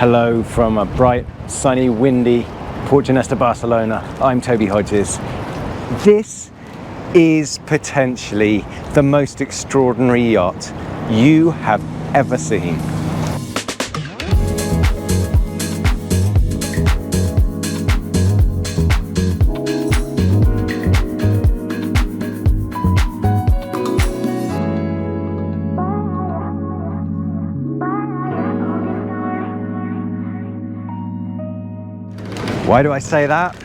Hello from a bright, sunny, windy Portgenesta, Barcelona. I'm Toby Hodges. This is potentially the most extraordinary yacht you have ever seen. Why do I say that?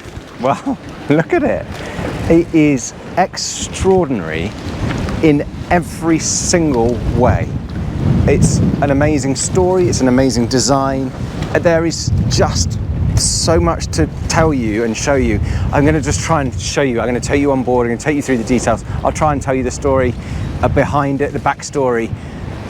Well, look at it. It is extraordinary in every single way. It's an amazing story, it's an amazing design. There is just so much to tell you and show you. I'm going to just try and show you. I'm going to take you on board, I'm going to take you through the details. I'll try and tell you the story behind it, the backstory.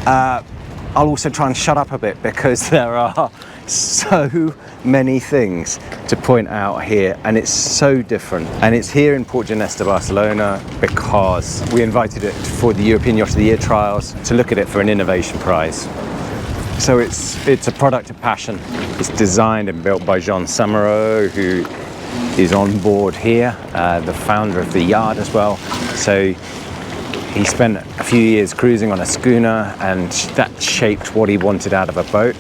I'll also try and shut up a bit because there are so many things to point out here, and it's so different. And it's here in Portgenesta, Barcelona, because we invited it for the European Yacht of the Year trials to look at it for an innovation prize. So it's a product of passion. It's designed and built by Jean Samareau, who is on board here, the founder of the yard as well. So he spent a few years cruising on a schooner, and that shaped what he wanted out of a boat.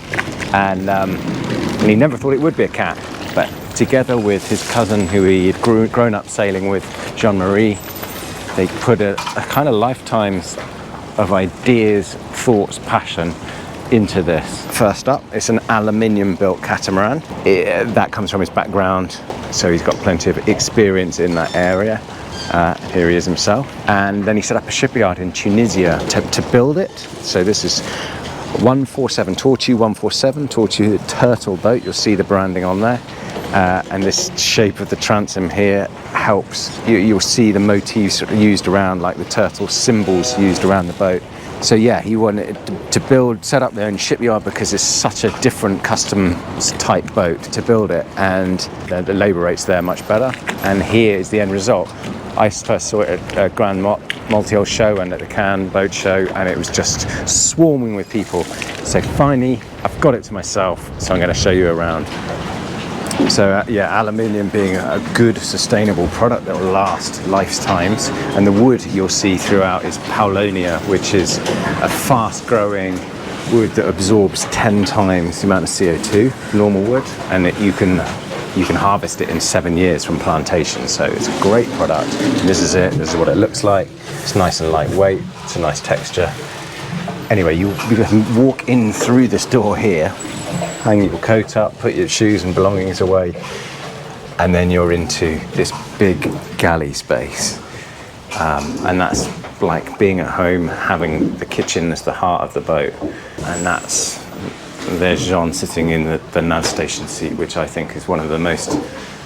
And he never thought it would be a cat. But together with his cousin, who he had grown up sailing with, Jean-Marie, they put a kind of lifetimes of ideas, thoughts, passion into this. First up, it's an aluminium built catamaran. That comes from his background, so he's got plenty of experience in that area. Here he is himself. And then he set up a shipyard in Tunisia to build it. So this is 147 Tortue, 147 Tortue, the turtle boat. You'll see the branding on there. And this shape of the transom here helps. You'll see the motifs used around, like the turtle symbols used around the boat. So yeah, he wanted to set up their own shipyard because it's such a different customs type boat to build it, and the labour rates there are much better. And here is the end result. I first saw it at Grand Multi-Hull show and at the Cannes boat show, and it was just swarming with people. So finally, I've got it to myself, so I'm going to show you around. So yeah, aluminium being a good, sustainable product that will last lifetimes. And the wood you'll see throughout is Paulownia, which is a fast-growing wood that absorbs 10 times the amount of CO2, normal wood, and you can harvest it in 7 years from plantation. So it's a great product. And this is it. This is what it looks like. It's nice and lightweight. It's a nice texture. Anyway, you can walk in through this door here, hang your coat up, put your shoes and belongings away, and then you're into this big galley space. And that's like being at home, having the kitchen as the heart of the boat. And there's Jean sitting in the nav station seat, which I think is one of the most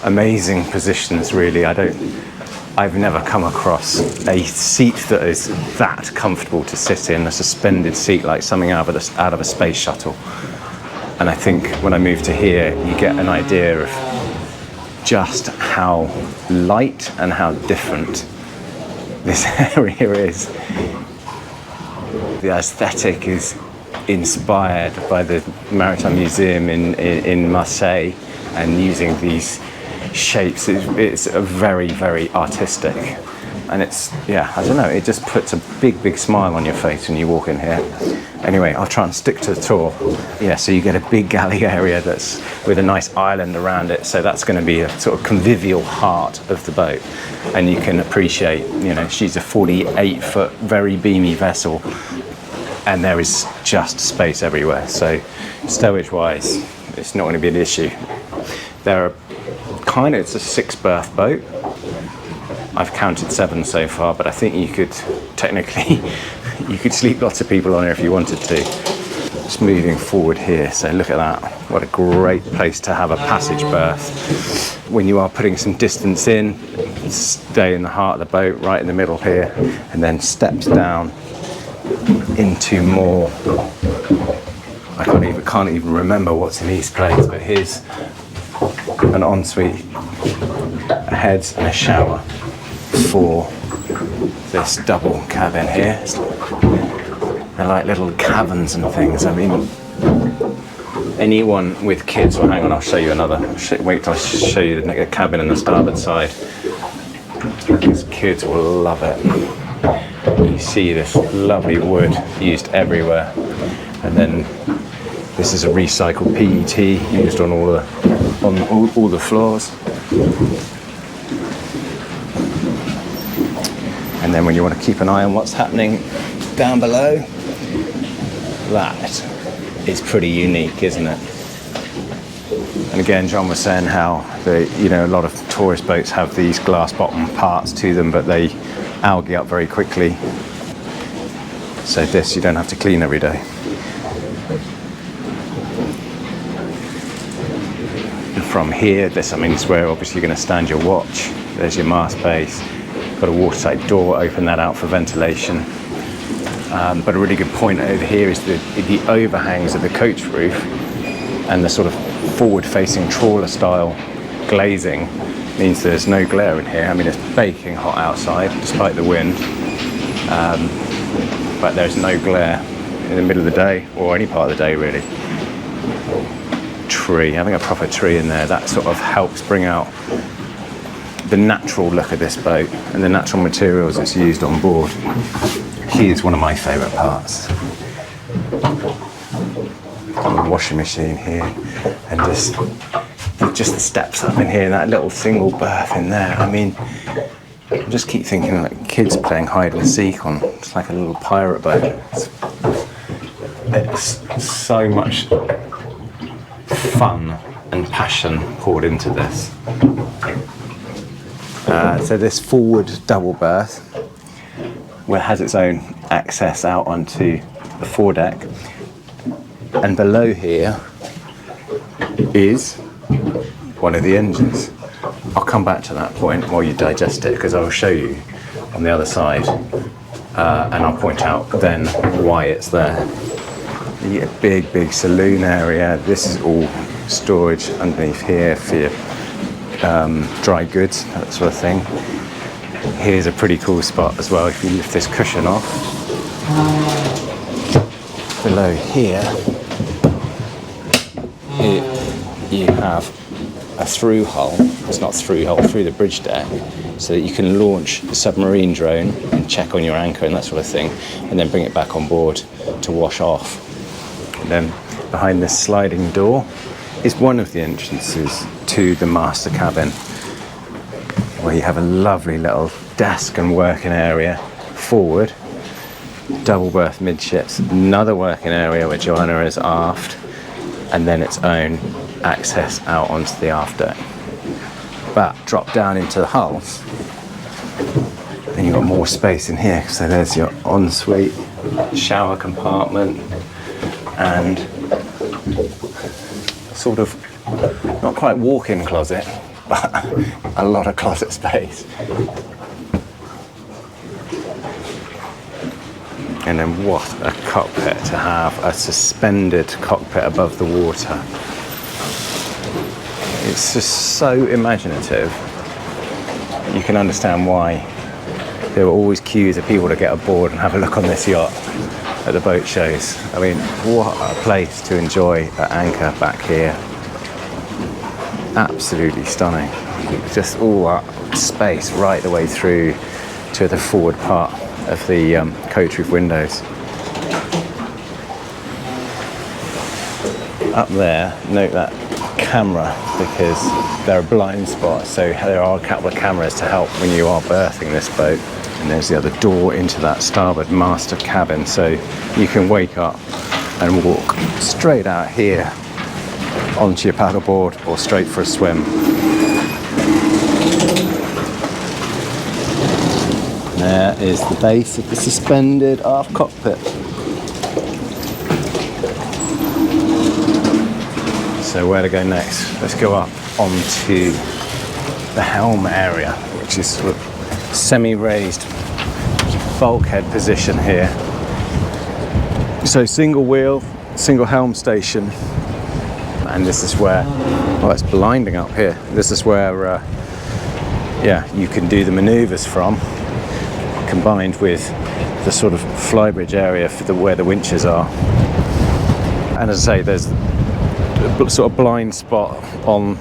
amazing positions, really. I've never come across a seat that is that comfortable to sit in, a suspended seat like something out of a space shuttle. And I think when I moved to here, you get an idea of just how light and how different this area is. The aesthetic is inspired by the Maritime Museum in Marseille, and using these shapes, it's a very, very artistic. And it's, yeah, I don't know, it just puts a big smile on your face when you walk in here. Anyway, I'll try and stick to the tour. Yeah, so you get a big galley area that's with a nice island around it. So that's going to be a sort of convivial heart of the boat. And you can appreciate, she's a 48-foot, very beamy vessel. And there is just space everywhere. So stowage-wise, it's not going to be an issue. It's a 6-berth boat. I've counted 7 so far, but I think you could sleep lots of people on here if you wanted to. Just moving forward here, so look at that. What a great place to have a passage berth. When you are putting some distance in, stay in the heart of the boat, right in the middle here, and then steps down into more. I can't even remember what's in these plates, but here's an ensuite, a heads and a shower for this double cabin here. They're like little caverns and things. I mean, anyone with kids, well, hang on, I'll show you another. Wait till I show you the cabin and the starboard side. These kids will love it. You see this lovely wood used everywhere, and then this is a recycled PET used on all the floors. And then when you want to keep an eye on what's happening down below, that is pretty unique, isn't it? And again, John was saying how a lot of tourist boats have these glass bottom parts to them, but they algae up very quickly. So this you don't have to clean every day. And from here, this is where obviously you're going to stand your watch. There's your mast base. Got a watertight door, open that out for ventilation. But a really good point over here is the overhangs of the coach roof and the sort of forward-facing trawler-style glazing means there's no glare in here. I mean, it's baking hot outside despite the wind, but there's no glare in the middle of the day or any part of the day really. Tree, having a proper tree in there, that sort of helps bring out the natural look of this boat and the natural materials that's used on board. Here's one of my favourite parts. Got a washing machine here, and just the steps up in here, and that little single berth in there. I mean, I just keep thinking like kids playing hide and seek on, it's like a little pirate boat. It's so much fun and passion poured into this. So this forward double berth has its own access out onto the foredeck, and below here is one of the engines. I'll come back to that point while you digest it, because I will show you on the other side, and I'll point out then why it's there. You get a big saloon area. This is all storage underneath here for your dry goods, that sort of thing. Here's a pretty cool spot as well. If you lift this cushion off, below here you have a through hull. It's not through hull, through the bridge deck, so that you can launch a submarine drone and check on your anchor and that sort of thing, and then bring it back on board to wash off. And then behind this sliding door is one of the entrances to the master cabin, where you have a lovely little desk and working area forward, double berth midships, another working area where Joanna is aft, and then its own access out onto the aft deck. But drop down into the hulls, and you've got more space in here. So there's your ensuite shower compartment and sort of, not quite walk-in closet, but a lot of closet space. And then what a cockpit to have, a suspended cockpit above the water. It's just so imaginative. You can understand why there were always queues of people to get aboard and have a look on this yacht at the boat shows. I mean, what a place to enjoy at anchor back here. Absolutely stunning. Just all that space right the way through to the forward part of the coach roof windows. Up there, note that camera, because there are blind spots, so there are a couple of cameras to help when you are berthing this boat. And there's the other door into that starboard master cabin, so you can wake up and walk straight out here onto your paddleboard or straight for a swim. There is the base of the suspended aft cockpit. So where to go next? Let's go up onto the helm area, which is sort of semi-raised bulkhead position here. So single wheel, single helm station, and this is where, oh, it's blinding up here. This is where, you can do the manoeuvres from, combined with the sort of flybridge area for where the winches are. And as I say, there's sort of blind spot on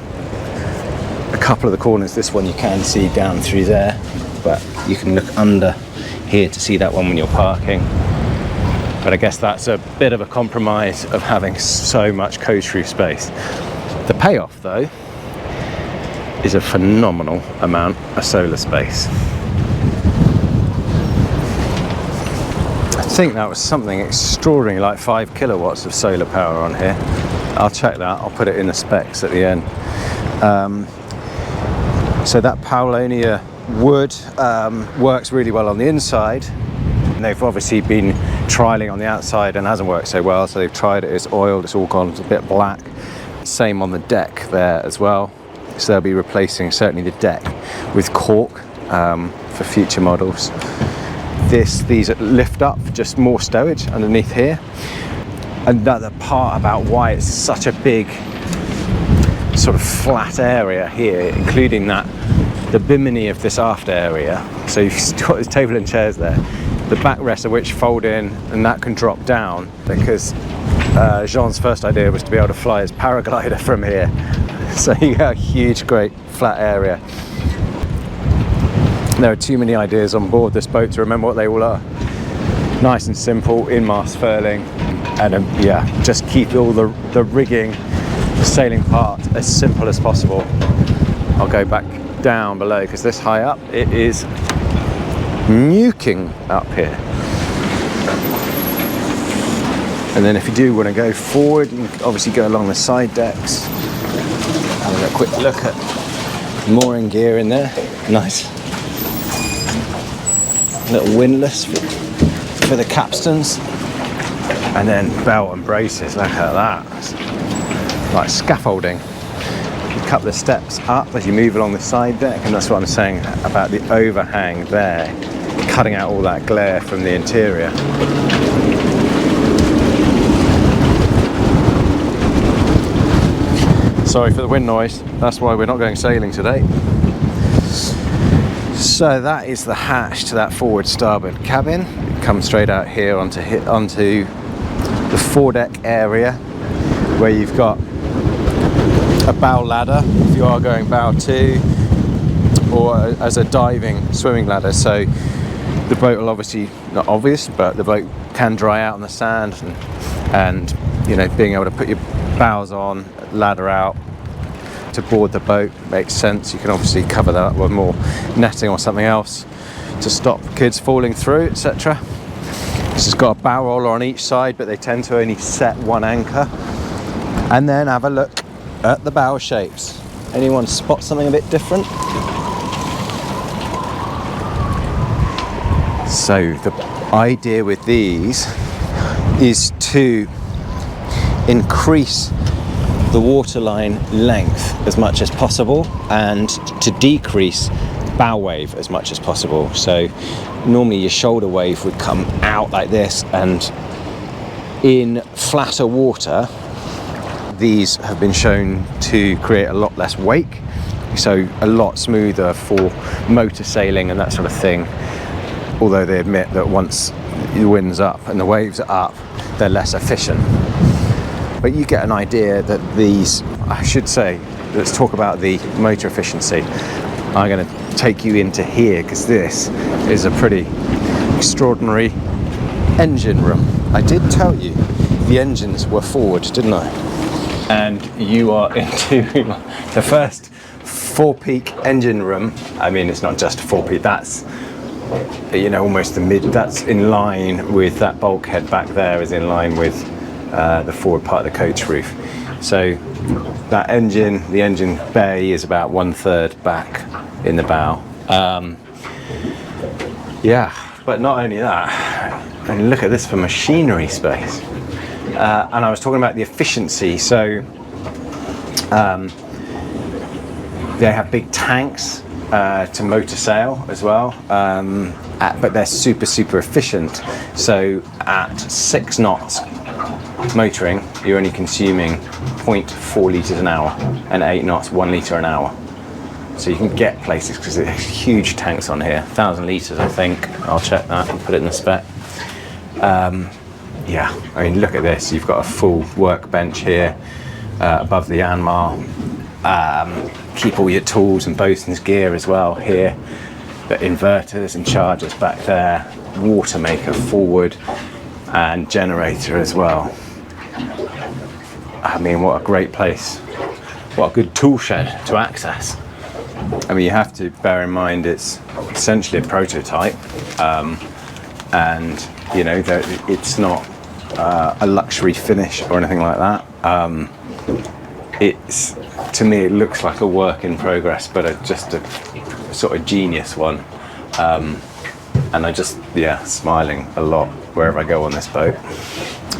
a couple of the corners. This one you can see down through there, but you can look under here to see that one when you're parking. But I guess that's a bit of a compromise of having so much coach roof space. The payoff though is a phenomenal amount of solar space. I think that was something extraordinary, like 5 kilowatts of solar power on here. I'll check that, I'll put it in the specs at the end. So that Paulownia wood works really well on the inside. And they've obviously been trialing on the outside and hasn't worked so well, so they've tried it, it's oiled, it's all gone a bit black. Same on the deck there as well. So they'll be replacing certainly the deck with cork for future models. These lift up, just more stowage underneath here. Another part about why it's such a big sort of flat area here, including the bimini of this aft area. So you've got this table and chairs there, the backrests of which fold in, and that can drop down because Jean's first idea was to be able to fly his paraglider from here. So you got a huge, great flat area. There are too many ideas on board this boat to remember what they all are. Nice and simple, in-mast furling, and yeah, just keep all the rigging, the sailing part as simple as possible. I'll go back down below because this high up, it is nuking up here. And then if you do want to go forward, you can obviously go along the side decks. Have a quick look at mooring gear in there. Nice little windlass for the capstans. And then belt and braces, look at that. It's like scaffolding. You cut the steps up as you move along the side deck, and that's what I'm saying about the overhang there, cutting out all that glare from the interior. Sorry for the wind noise, that's why we're not going sailing today. So that is the hatch to that forward starboard cabin. It comes straight out here onto the foredeck area, where you've got a bow ladder if you are going bow to, or as a diving swimming ladder. So the boat will obviously, not obvious, but the boat can dry out on the sand, and you know, being able to put your bows on, ladder out to board the boat makes sense. You can obviously cover that with more netting or something else to stop kids falling through, etc. This has got a bow roller on each side, but they tend to only set one anchor. And then have a look at the bow shapes. Anyone spot something a bit different? So the idea with these is to increase the waterline length as much as possible and to decrease bow wave as much as possible. So normally your shoulder wave would come out like this, and in flatter water these have been shown to create a lot less wake, so a lot smoother for motor sailing and that sort of thing, although they admit that once the wind's up and the waves are up, they're less efficient. But you get an idea that these, I should say, let's talk about the motor efficiency. I'm going to take you into here because this is a pretty extraordinary engine room. I did tell you the engines were forward, didn't I? And you are into the first four-peak engine room. I mean, it's not just a four-peak, that's, you know, almost the mid, that's in line with that bulkhead back there, is in line with the forward part of the coach roof. So that engine, the engine bay is about 1/3 back in the bow. Yeah, but not only that, and look at this for machinery space. And I was talking about the efficiency. So they have big tanks to motor sail as well, but they're super efficient. So at 6 knots motoring, you're only consuming 0.4 litres an hour, and 8 knots 1 litre an hour. So you can get places because there's huge tanks on here, 1,000 litres I think. I'll check that and put it in the spec. Yeah, I mean, look at this. You've got a full workbench here, above the Anmar. Keep all your tools and bosun's gear as well here. The inverters and chargers back there, water maker forward, and generator as well. I mean, what a great place. What a good tool shed to access. I mean, you have to bear in mind it's essentially a prototype, and you know that it's not a luxury finish or anything like that. It's, to me, it looks like a work in progress, but just a sort of genius one. And I just, yeah, smiling a lot wherever I go on this boat.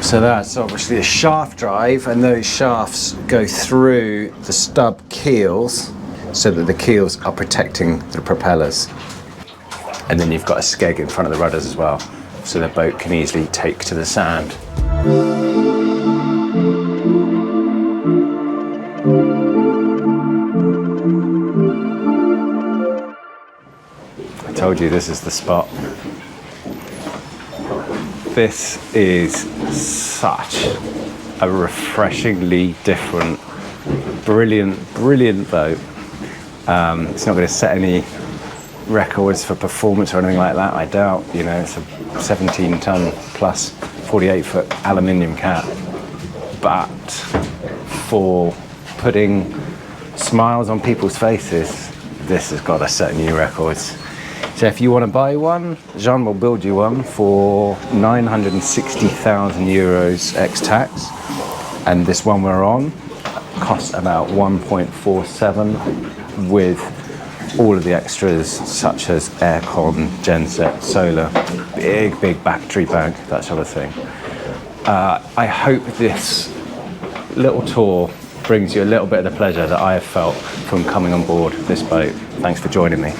So that's obviously a shaft drive, and those shafts go through the stub keels so that the keels are protecting the propellers. And then you've got a skeg in front of the rudders as well, so the boat can easily take to the sand. I told you this is the spot. This is such a refreshingly different, brilliant boat. It's not going to set any records for performance or anything like that, I doubt. You know, it's a 17-ton plus 48-foot aluminium cat. But for putting smiles on people's faces, this has got to set new records. So if you want to buy one, Jean will build you one for 960,000 euros ex-tax. And this one we're on costs about 1.47 with all of the extras such as aircon, genset, solar, big battery bank, that sort of thing. I hope this little tour brings you a little bit of the pleasure that I have felt from coming on board this boat. Thanks for joining me.